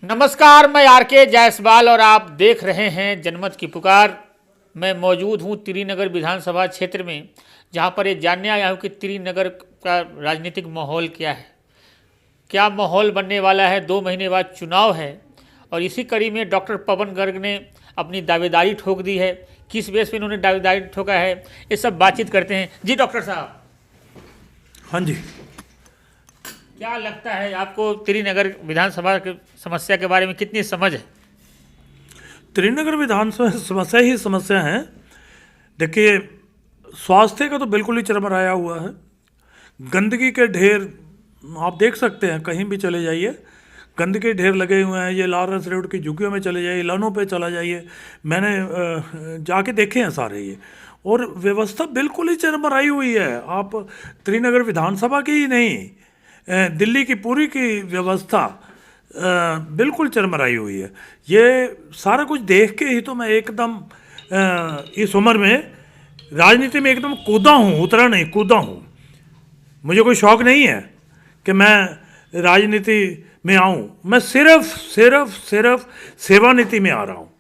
नमस्कार, मैं आर.के. जायसवाल और आप देख रहे हैं जनमत की पुकार। मैं मौजूद हूं त्रिनगर विधानसभा क्षेत्र में, जहां पर ये जानने आया हूं कि त्रिनगर का राजनीतिक माहौल क्या है, क्या माहौल बनने वाला है। 2 महीने बाद चुनाव है और इसी कड़ी में डॉक्टर पवन गर्ग ने अपनी दावेदारी ठोक दी है। किस बेस पे इन्होंने दावेदारी ठोका है, ये सब बातचीत करते हैं। जी डॉक्टर साहब। हाँ जी, क्या लगता है आपको त्रिनगर विधानसभा की समस्या के बारे में कितनी समझ है? त्रिनगर विधानसभा समस्या ही समस्या है। देखिए, स्वास्थ्य का तो बिल्कुल ही चरमराया हुआ है। गंदगी के ढेर आप देख सकते हैं, कहीं भी चले जाइए गंदगी के ढेर लगे हुए हैं। ये लॉरेंस रोड की झुग्गियों में चले जाइए, लानों पे चला जाइए, मैंने जाके देखे हैं सारे ये। और व्यवस्था बिल्कुल ही चरमराई हुई है। आप त्रिनगर विधानसभा की ही नहीं, दिल्ली की पूरी की व्यवस्था बिल्कुल चरमराई हुई है। ये सारा कुछ देख के ही तो मैं एकदम इस उम्र में राजनीति में एकदम कूदा हूँ, उतरा नहीं, कूदा हूँ। मुझे कोई शौक़ नहीं है कि मैं राजनीति में आऊँ। मैं सिर्फ सेवा नीति में आ रहा हूँ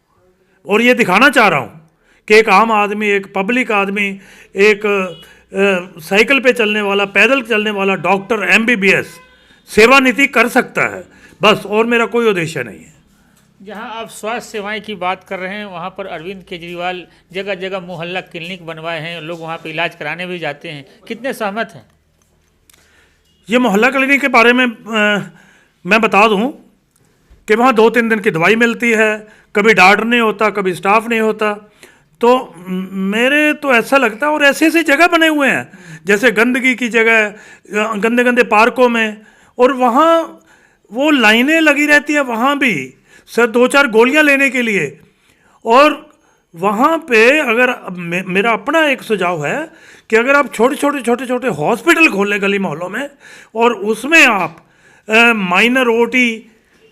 और ये दिखाना चाह रहा हूँ कि एक आम आदमी, एक पब्लिक आदमी, एक साइकिल पे चलने वाला, पैदल चलने वाला डॉक्टर MBBS सेवा नीति कर सकता है, बस। और मेरा कोई उद्देश्य नहीं है। जहां आप स्वास्थ्य सेवाएं की बात कर रहे हैं, वहां पर अरविंद केजरीवाल जगह जगह मोहल्ला क्लिनिक बनवाए हैं, लोग वहां पर इलाज कराने भी जाते हैं। कितने सहमत हैं? ये मोहल्ला क्लिनिक के बारे में मैं बता दूं कि वहाँ 2-3 दिन की दवाई मिलती है, कभी डॉक्टर नहीं होता, कभी स्टाफ नहीं होता। तो मेरे तो ऐसा लगता है, और ऐसे ऐसे जगह बने हुए हैं जैसे गंदगी की जगह, गंदे गंदे पार्कों में, और वहाँ वो लाइनें लगी रहती हैं वहाँ भी सर 2-4 गोलियां लेने के लिए। और वहाँ पे अगर मेरा अपना एक सुझाव है कि अगर आप छोटे छोटे हॉस्पिटल खोलें गली मोहल्लों में, और उसमें आप माइनर OT,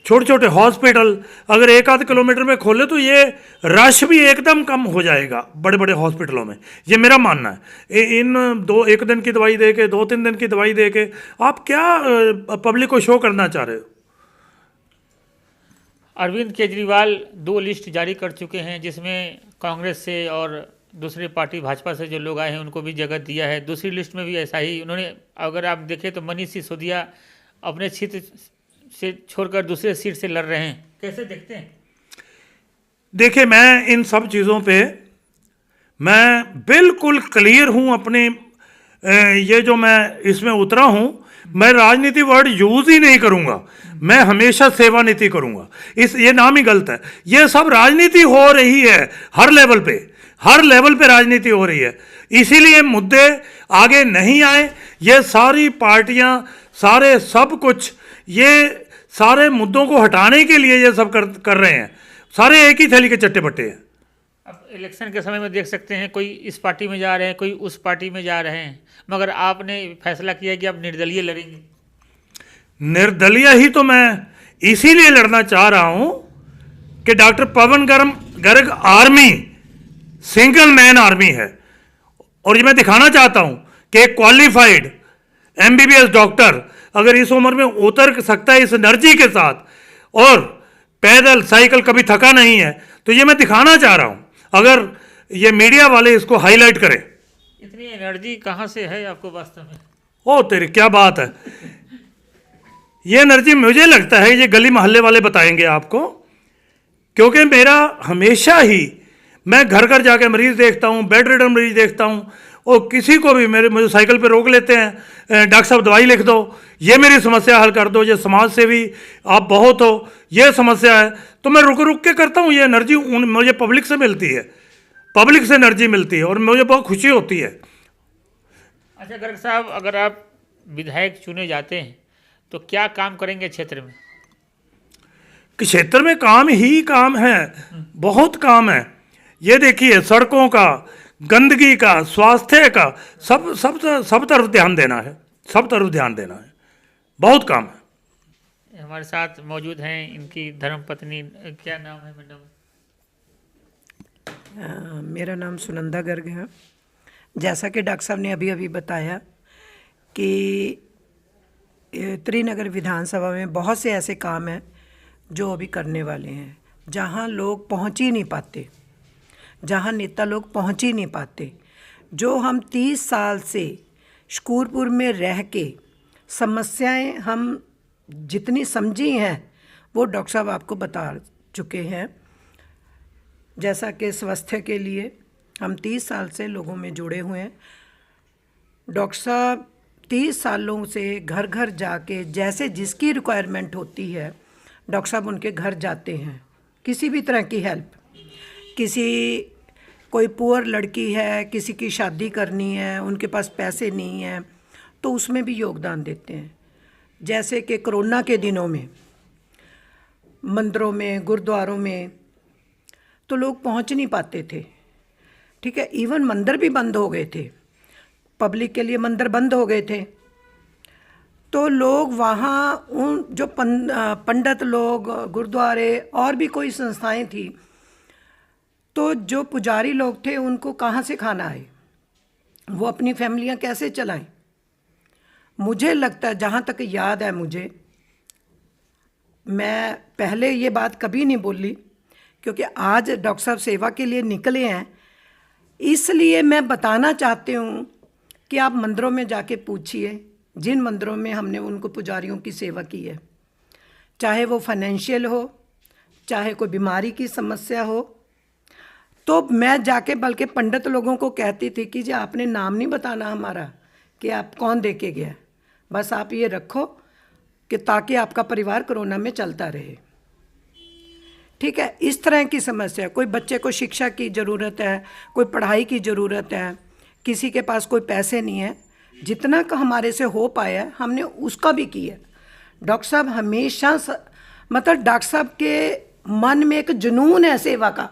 छोटे छोटे हॉस्पिटल अगर 1-8 किलोमीटर में खोले तो ये रश भी एकदम कम हो जाएगा बड़े बड़े हॉस्पिटलों में। ये मेरा मानना है। इन 1 दिन की दवाई दे के, 2-3 दिन की दवाई दे के आप क्या पब्लिक को शो करना चाह रहे हो? अरविंद केजरीवाल 2 लिस्ट जारी कर चुके हैं, जिसमें कांग्रेस से और दूसरी पार्टी भाजपा से जो लोग आए हैं उनको भी जगह दिया है। दूसरी लिस्ट में भी ऐसा ही उन्होंने, अगर आप देखें तो मनीष सिसोदिया अपने क्षेत्र से छोड़कर दूसरे सीट से लड़ रहे हैं। कैसे देखते हैं? देखिए, मैं इन सब चीज़ों पे मैं बिल्कुल क्लियर हूँ। अपने ये जो मैं इसमें उतरा हूँ, मैं राजनीति वर्ड यूज़ ही नहीं करूँगा। मैं हमेशा सेवा नीति करूँगा। ये नाम ही गलत है। ये सब राजनीति हो रही है हर लेवल पे राजनीति हो रही है। इसीलिए मुद्दे आगे नहीं आए। ये सारी पार्टियां, सारे सब कुछ, ये सारे मुद्दों को हटाने के लिए ये सब कर रहे हैं। सारे एक ही थैली के चट्टे बट्टे हैं। अब इलेक्शन के समय में देख सकते हैं, कोई इस पार्टी में जा रहे हैं, कोई उस पार्टी में जा रहे हैं, मगर आपने फैसला किया कि आप निर्दलीय लड़ेंगे। निर्दलीय ही तो मैं इसीलिए लड़ना चाह रहा हूं कि doctor Pavan Garg army single man army है। और ये मैं दिखाना चाहता हूं कि एक क्वालिफाइड MBBS डॉक्टर अगर इस उम्र में उतर सकता है इस एनर्जी के साथ, और पैदल साइकिल कभी थका नहीं है, तो ये मैं दिखाना चाह रहा हूं। अगर ये मीडिया वाले इसको हाईलाइट करें। इतनी एनर्जी कहां से है आपको वास्तव में? ओ तेरी क्या बात है। ये एनर्जी मुझे लगता है ये गली मोहल्ले वाले बताएंगे आपको, क्योंकि मेरा हमेशा ही, मैं घर घर जाके मरीज देखता हूँ, बेड रिडन मरीज देखता हूँ, और किसी को भी मुझे साइकिल पे रोक लेते हैं, डॉक्टर साहब दवाई लिख दो, ये मेरी समस्या हल कर दो, ये समाज सेवी आप बहुत हो, ये समस्या है। तो मैं रुक रुक के करता हूँ। ये एनर्जी मुझे पब्लिक से मिलती है, पब्लिक से एनर्जी मिलती है, और मुझे बहुत खुशी होती है। अच्छा गर्ग साहब, अगर आप विधायक चुने जाते हैं तो क्या काम करेंगे क्षेत्र में? क्षेत्र में काम ही काम है, बहुत काम है। ये देखिए, सड़कों का, गंदगी का, स्वास्थ्य का, सब तरफ ध्यान देना है, सब तरफ ध्यान देना है, बहुत काम है। हमारे साथ मौजूद हैं इनकी धर्मपत्नी, क्या नाम है मैडम? मेरा नाम सुनंदा गर्ग है। जैसा कि डॉक्टर साहब ने अभी अभी बताया कि त्रिनगर विधानसभा में बहुत से ऐसे काम हैं जो अभी करने वाले हैं, जहां लोग पहुंच ही नहीं पाते, जहां नेता लोग पहुंच ही नहीं पाते। जो हम 30 साल से शकूरपुर में रह के समस्याएं हम जितनी समझी हैं वो डॉक्टर साहब आपको बता चुके हैं। जैसा कि स्वास्थ्य के लिए हम 30 साल से लोगों में जुड़े हुए हैं। डॉक्टर साहब 30 सालों से घर घर जाके जैसे जिसकी रिक्वायरमेंट होती है डॉक्टर साहब उनके घर जाते हैं। किसी भी तरह की हेल्प, किसी कोई पुअर लड़की है, किसी की शादी करनी है, उनके पास पैसे नहीं हैं तो उसमें भी योगदान देते हैं। जैसे कि कोरोना के दिनों में मंदिरों में, गुरुद्वारों में तो लोग पहुंच नहीं पाते थे, ठीक है। इवन मंदिर भी बंद हो गए थे, पब्लिक के लिए मंदिर बंद हो गए थे। तो लोग वहाँ उन जो पंडित लोग, गुरुद्वारे और भी कोई संस्थाएं थी, तो जो पुजारी लोग थे उनको कहाँ से खाना आए, वो अपनी फैमिलियाँ कैसे चलाएं। मुझे लगता है, जहाँ तक याद है मुझे, मैं पहले ये बात कभी नहीं बोली क्योंकि आज डॉक्टर साहब सेवा के लिए निकले हैं, इसलिए मैं बताना चाहती हूँ कि आप मंदिरों में जाके पूछिए, जिन मंदिरों में हमने उनको पुजारियों की सेवा की है, चाहे वो फाइनेंशियल हो, चाहे कोई बीमारी की समस्या हो, तो मैं जाके बल्कि पंडित लोगों को कहती थी कि जी आपने नाम नहीं बताना हमारा कि आप कौन दे के गया, बस आप ये रखो कि ताकि आपका परिवार कोरोना में चलता रहे, ठीक है। इस तरह की समस्या, कोई बच्चे को शिक्षा की ज़रूरत है, कोई पढ़ाई की ज़रूरत है, किसी के पास कोई पैसे नहीं है, जितना का हमारे से हो पाया हमने उसका भी किया। डॉक्टर साहब हमेशा मतलब डॉक्टर साहब के मन में एक जुनून है सेवा का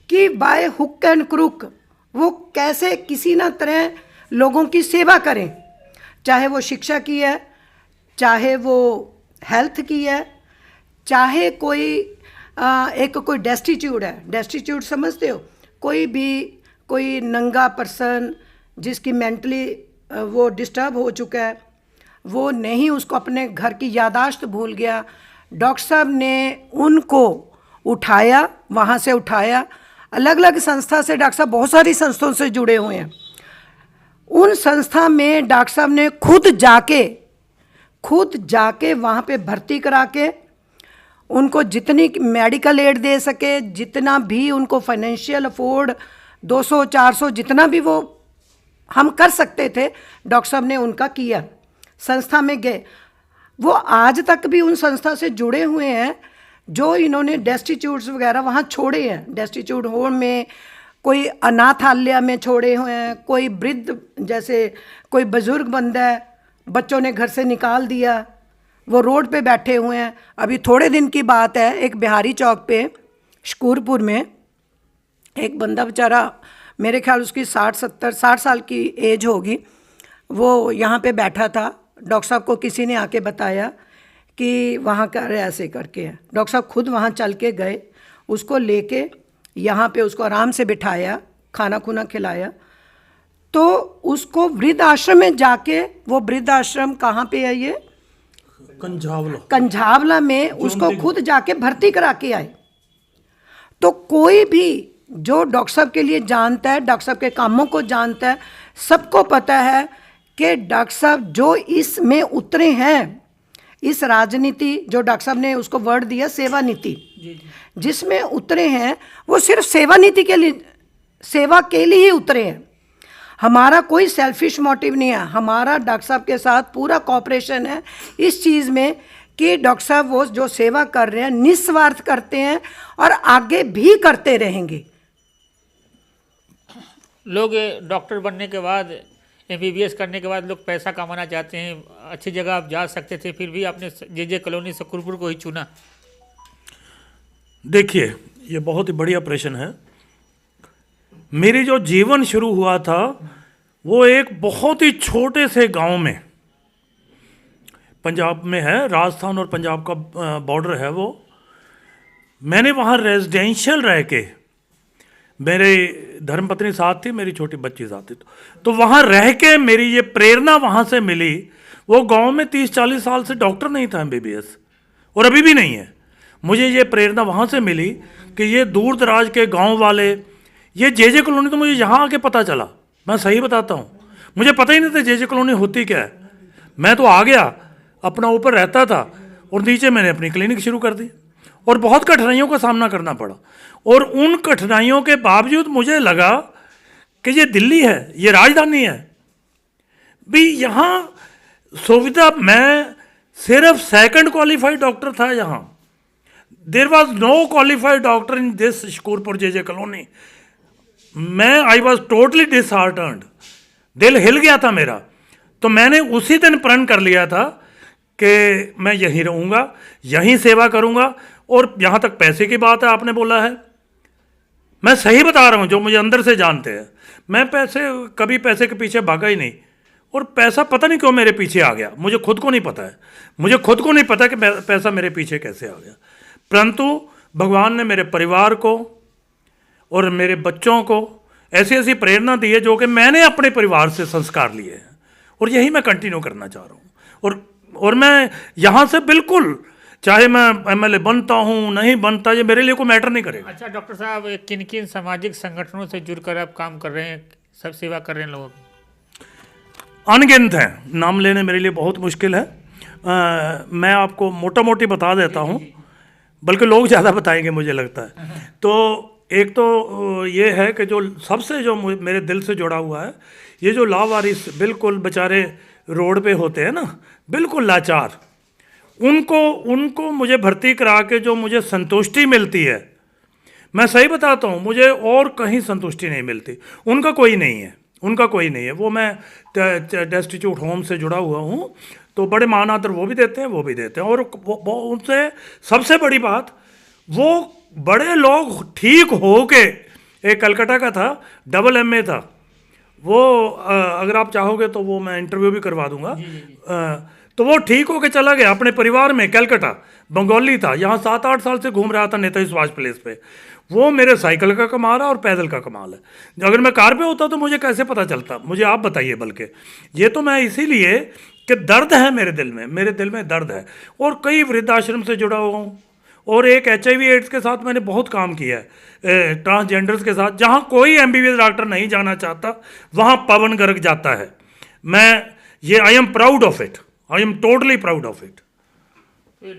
कि बाय हुक एंड क्रुक वो कैसे किसी ना तरह लोगों की सेवा करें, चाहे वो शिक्षा की है, चाहे वो हेल्थ की है, चाहे कोई एक कोई डेस्टिट्यूट है, डेस्टिट्यूट समझते हो, कोई नंगा पर्सन जिसकी मेंटली वो डिस्टर्ब हो चुका है, वो नहीं, उसको अपने घर की यादाश्त भूल गया, डॉक्टर साहब ने उनको उठाया, वहाँ से उठाया। अलग अलग संस्था से डॉक्टर साहब बहुत सारी संस्थाओं से जुड़े हुए हैं। उन संस्था में डॉक्टर साहब ने खुद जाके वहाँ पे भर्ती करा के उनको जितनी मेडिकल एड दे सके, जितना भी उनको फाइनेंशियल अफोर्ड 200-400 जितना भी वो हम कर सकते थे, डॉक्टर साहब ने उनका किया। संस्था में गए, वो आज तक भी उन संस्था से जुड़े हुए हैं जो इन्होंने डेस्टिट्यूट्स वगैरह वहाँ छोड़े हैं। डेस्टिट्यूट होम में, कोई अनाथालय में छोड़े हुए हैं, कोई वृद्ध, जैसे कोई बुजुर्ग बंदा है, बच्चों ने घर से निकाल दिया, वो रोड पे बैठे हुए हैं। अभी थोड़े दिन की बात है, एक बिहारी चौक पे शकूरपुर में एक बंदा बेचारा, मेरे ख्याल उसकी 60 साल की एज होगी, वो यहाँ पे बैठा था। डॉक्टर साहब को किसी ने आके बताया कि वहाँ का ऐसे करके है। डॉक्टर साहब खुद वहाँ चल के गए, उसको लेके यहाँ पे उसको आराम से बिठाया, खाना खुना खिलाया, तो उसको वृद्ध आश्रम में जाके, वो वृद्ध आश्रम कहाँ पे है, ये कंझावला में, उसको खुद जाके भर्ती करा के आए। तो कोई भी जो डॉक्टर साहब के लिए जानता है, डॉक्टर साहब के कामों को जानता है, सबको पता है कि डॉक्टर साहब जो इसमें उतरे हैं, इस राजनीति, जो डॉक्टर साहब ने उसको वर्ड दिया सेवा नीति, जिसमें उतरे हैं, वो सिर्फ सेवा नीति के लिए, सेवा के लिए ही उतरे हैं। हमारा कोई सेल्फिश मोटिव नहीं है, हमारा डॉक्टर साहब के साथ पूरा कोऑपरेशन है इस चीज़ में कि डॉक्टर साहब वो जो सेवा कर रहे हैं निस्वार्थ करते हैं और आगे भी करते रहेंगे। लोग डॉक्टर बनने के बाद, MBBS करने के बाद लोग पैसा कमाना चाहते हैं, अच्छी जगह आप जा सकते थे, फिर भी आपने JJ कॉलोनी शकूरपुर को ही चुना। देखिए, ये बहुत ही बढ़िया प्रश्न है। मेरी जो जीवन शुरू हुआ था वो एक बहुत ही छोटे से गांव में, पंजाब में है, राजस्थान और पंजाब का बॉर्डर है वो। मैंने वहाँ रेजिडेंशियल रह के, मेरे धर्मपत्नी साथ थी, मेरी छोटी बच्ची साथ थी, तो वहाँ रह के मेरी ये प्रेरणा वहाँ से मिली। वो गांव में 30-40 साल से डॉक्टर नहीं था एमबीबीएस, और अभी भी नहीं है। मुझे ये प्रेरणा वहाँ से मिली कि ये दूर दराज के गांव वाले, ये जे कॉलोनी तो मुझे यहाँ आके पता चला, मैं सही बताता हूँ, मुझे पता ही नहीं था जे कॉलोनी होती क्या है। मैं तो आ गया, अपना ऊपर रहता था और नीचे मैंने अपनी क्लिनिक शुरू कर दी, और बहुत कठिनाइयों का सामना करना पड़ा। और उन कठिनाइयों के बावजूद मुझे लगा कि ये दिल्ली है, ये राजधानी है भी, यहाँ सुविधा, मैं सिर्फ सेकंड क्वालिफाइड डॉक्टर था यहाँ। There was no qualified doctor in this Shakurpur J colony. I was totally disheartened, दिल हिल गया था मेरा। तो मैंने उसी दिन प्रण कर लिया था कि मैं यहीं रहूँगा, यहीं सेवा करूँगा। और यहाँ तक पैसे की बात है, आपने बोला है, मैं सही बता रहा हूँ, जो मुझे अंदर से जानते हैं, मैं कभी पैसे के पीछे भागा ही नहीं। और पैसा पता नहीं क्यों मेरे पीछे आ गया, मुझे खुद को नहीं पता है, मुझे खुद को नहीं पता कि पैसा मेरे पीछे कैसे आ गया। परंतु भगवान ने मेरे परिवार को और मेरे बच्चों को ऐसी ऐसी प्रेरणा दी है जो कि मैंने अपने परिवार से संस्कार लिए हैं, और यही मैं कंटिन्यू करना चाह रहा हूँ। और मैं यहाँ से बिल्कुल, चाहे मैं एमएलए बनता हूँ नहीं बनता, ये मेरे लिए कोई मैटर नहीं करेगा। अच्छा डॉक्टर साहब, किन किन सामाजिक संगठनों से जुड़कर आप काम कर रहे हैं, सब सेवा कर रहे हैं लोगों की? अनगिनत हैं, नाम लेने मेरे लिए बहुत मुश्किल है। मैं आपको मोटा मोटी बता देता हूँ, बल्कि लोग ज़्यादा बताएंगे मुझे लगता है। तो एक तो ये है कि जो सबसे जो मेरे दिल से जुड़ा हुआ है, ये जो लावारिस बिल्कुल बेचारे रोड पे होते हैं ना, बिल्कुल लाचार, उनको मुझे भर्ती करा के जो मुझे संतुष्टि मिलती है, मैं सही बताता हूँ, मुझे और कहीं संतुष्टि नहीं मिलती। उनका कोई नहीं है, उनका कोई नहीं है। वो मैं डेस्टिट्यूट होम से जुड़ा हुआ हूँ, तो बड़े मान आदर वो भी देते हैं, वो भी देते हैं। और वो उनसे सबसे बड़ी बात, वो बड़े लोग ठीक हो के, एक कलकत्ता का था, डबल MA था वो, अगर आप चाहोगे तो वो मैं इंटरव्यू भी करवा दूंगा। तो वो ठीक होके चला गया अपने परिवार में, कलकत्ता, बंगाली था, यहाँ 7-8 साल से घूम रहा था नेताजी सुभाष प्लेस पे। वो मेरे साइकिल का कमाल है और पैदल का कमाल है। अगर मैं कार पे होता तो मुझे कैसे पता चलता, मुझे आप बताइए। बल्कि ये तो मैं इसीलिए कि दर्द है मेरे दिल में दर्द है। और कई वृद्धाश्रम से जुड़ा हुआ हूँ, और एक HIV एड्स के साथ मैंने बहुत काम किया है, ट्रांसजेंडर्स के साथ। जहाँ कोई MBBS डॉक्टर नहीं जाना चाहता, वहाँ पवन गर्ग जाता है। I am proud of it, I am totally proud of it.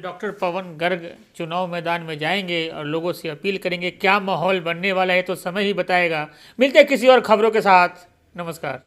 Doctor Pavan Garg चुनाव मैदान में जाएंगे और लोगों से अपील करेंगे, क्या माहौल बनने वाला है तो समय ही बताएगा। मिलते हैं किसी और खबरों के साथ, नमस्कार।